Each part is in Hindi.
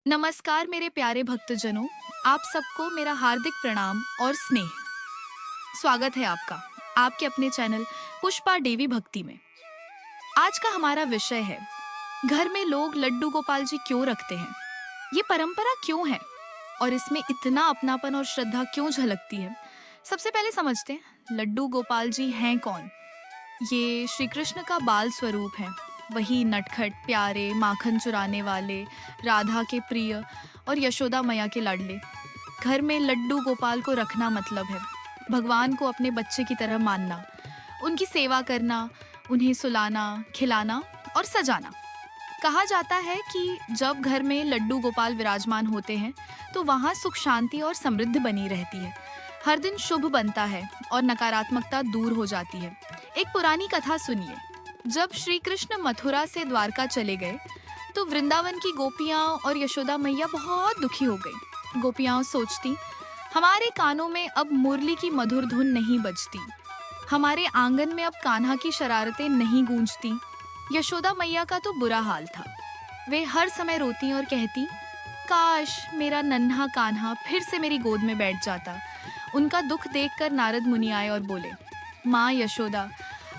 नमस्कार मेरे प्यारे भक्तजनों, आप सबको मेरा हार्दिक प्रणाम और स्नेह। स्वागत है आपका आपके अपने चैनल पुष्पा देवी भक्ति में। आज का हमारा विषय है, घर में लोग लड्डू गोपाल जी क्यों रखते हैं, ये परंपरा क्यों है और इसमें इतना अपनापन और श्रद्धा क्यों झलकती है। सबसे पहले समझते हैं लड्डू गोपाल जी हैं कौन। ये श्री कृष्ण का बाल स्वरूप है, वही नटखट प्यारे माखन चुराने वाले, राधा के प्रिय और यशोदा मैया के लाडले। घर में लड्डू गोपाल को रखना मतलब है भगवान को अपने बच्चे की तरह मानना, उनकी सेवा करना, उन्हें सुलाना, खिलाना और सजाना। कहा जाता है कि जब घर में लड्डू गोपाल विराजमान होते हैं तो वहाँ सुख शांति और समृद्धि बनी रहती है। हर दिन शुभ बनता है और नकारात्मकता दूर हो जाती है। एक पुरानी कथा सुनिए। जब श्री कृष्ण मथुरा से द्वारका चले गए तो वृंदावन की गोपियां और यशोदा मैया बहुत दुखी हो गई। गोपियां सोचती, हमारे कानों में अब मुरली की मधुर धुन नहीं बजती, हमारे आंगन में अब कान्हा की शरारतें नहीं गूंजती। यशोदा मैया का तो बुरा हाल था। वे हर समय रोती और कहती, काश मेरा नन्हा कान्हा फिर से मेरी गोद में बैठ जाता। उनका दुख देखकर नारद मुनि आए और बोले, माँ यशोदा,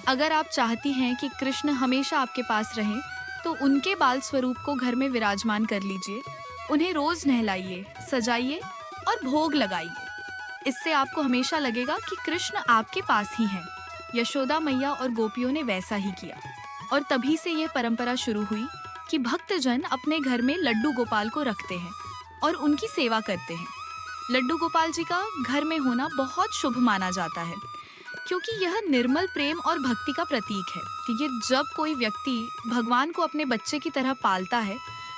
अगर आप चाहती हैं कि कृष्ण हमेशा आपके पास रहें तो उनके बाल स्वरूप को घर में विराजमान कर लीजिए। उन्हें रोज नहलाइए, सजाइए और भोग लगाइए। इससे आपको हमेशा लगेगा कि कृष्ण आपके पास ही हैं। यशोदा मैया और गोपियों ने वैसा ही किया और तभी से यह परंपरा शुरू हुई कि भक्तजन अपने घर में लड्डू गोपाल को रखते हैं और उनकी सेवा करते हैं। लड्डू गोपाल जी का घर में होना बहुत शुभ माना जाता है क्योंकि यह निर्मल प्रेम और भक्ति का प्रतीक है। ये जब कोई व्यक्ति भगवान को अपने बच्चे की तरह पालता है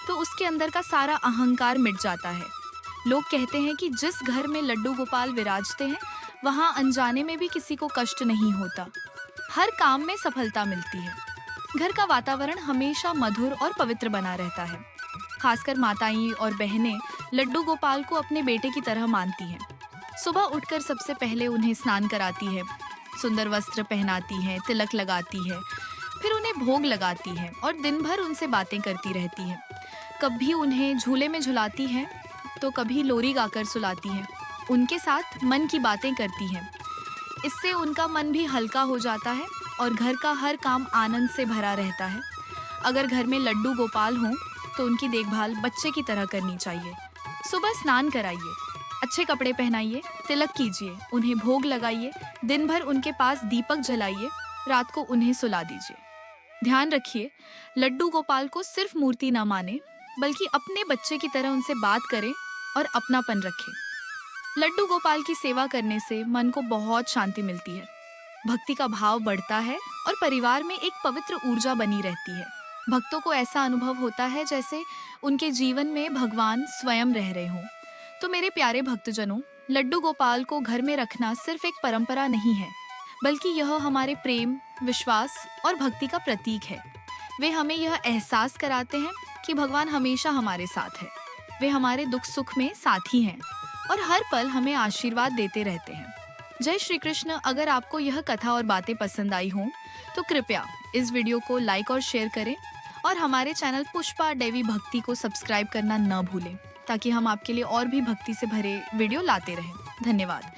तो उसके अंदर का सारा अहंकार मिट जाता है। लोग कहते हैं कि जिस घर में लड्डू गोपाल विराजते हैं वहाँ अनजाने में भी किसी को कष्ट नहीं होता, हर काम में सफलता मिलती है। घर का वातावरण हमेशा मधुर और पवित्र बना रहता है। खासकर माताएं और बहनें लड्डू गोपाल को अपने बेटे की तरह मानती हैं। सुबह उठकर सबसे पहले उन्हें स्नान कराती है, सुंदर वस्त्र पहनाती है, तिलक लगाती है, फिर उन्हें भोग लगाती है और दिन भर उनसे बातें करती रहती है। कभी उन्हें झूले में झुलाती है तो कभी लोरी गाकर सुलाती है। उनके साथ मन की बातें करती है। इससे उनका मन भी हल्का हो जाता है और घर का हर काम आनंद से भरा रहता है। अगर घर में लड्डू गोपाल हों तो उनकी देखभाल बच्चे की तरह करनी चाहिए। सुबह स्नान कराइए, अच्छे कपड़े पहनाइए, तिलक कीजिए, उन्हें भोग लगाइए, दिन भर उनके पास दीपक जलाइए, रात को उन्हें सुला दीजिए। ध्यान रखिए, लड्डू गोपाल को सिर्फ मूर्ति न माने बल्कि अपने बच्चे की तरह उनसे बात करें और अपनापन रखें। लड्डू गोपाल की सेवा करने से मन को बहुत शांति मिलती है, भक्ति का भाव बढ़ता है और परिवार में एक पवित्र ऊर्जा बनी रहती है। भक्तों को ऐसा अनुभव होता है जैसे उनके जीवन में भगवान स्वयं रह रहे हों। तो मेरे प्यारे भक्तजनों, लड्डू गोपाल को घर में रखना सिर्फ एक परंपरा नहीं है बल्कि यह हमारे प्रेम, विश्वास और भक्ति का प्रतीक है। वे हमें यह एहसास कराते हैं कि भगवान हमेशा हमारे साथ है। वे हमारे दुख सुख में साथी हैं और हर पल हमें आशीर्वाद देते रहते हैं। जय श्री कृष्ण। अगर आपको यह कथा और बातें पसंद आई हों तो कृपया इस वीडियो को लाइक और शेयर करें और हमारे चैनल पुष्पा देवी भक्ति को सब्सक्राइब करना न भूलें ताकि हम आपके लिए और भी भक्ति से भरे वीडियो लाते रहें। धन्यवाद।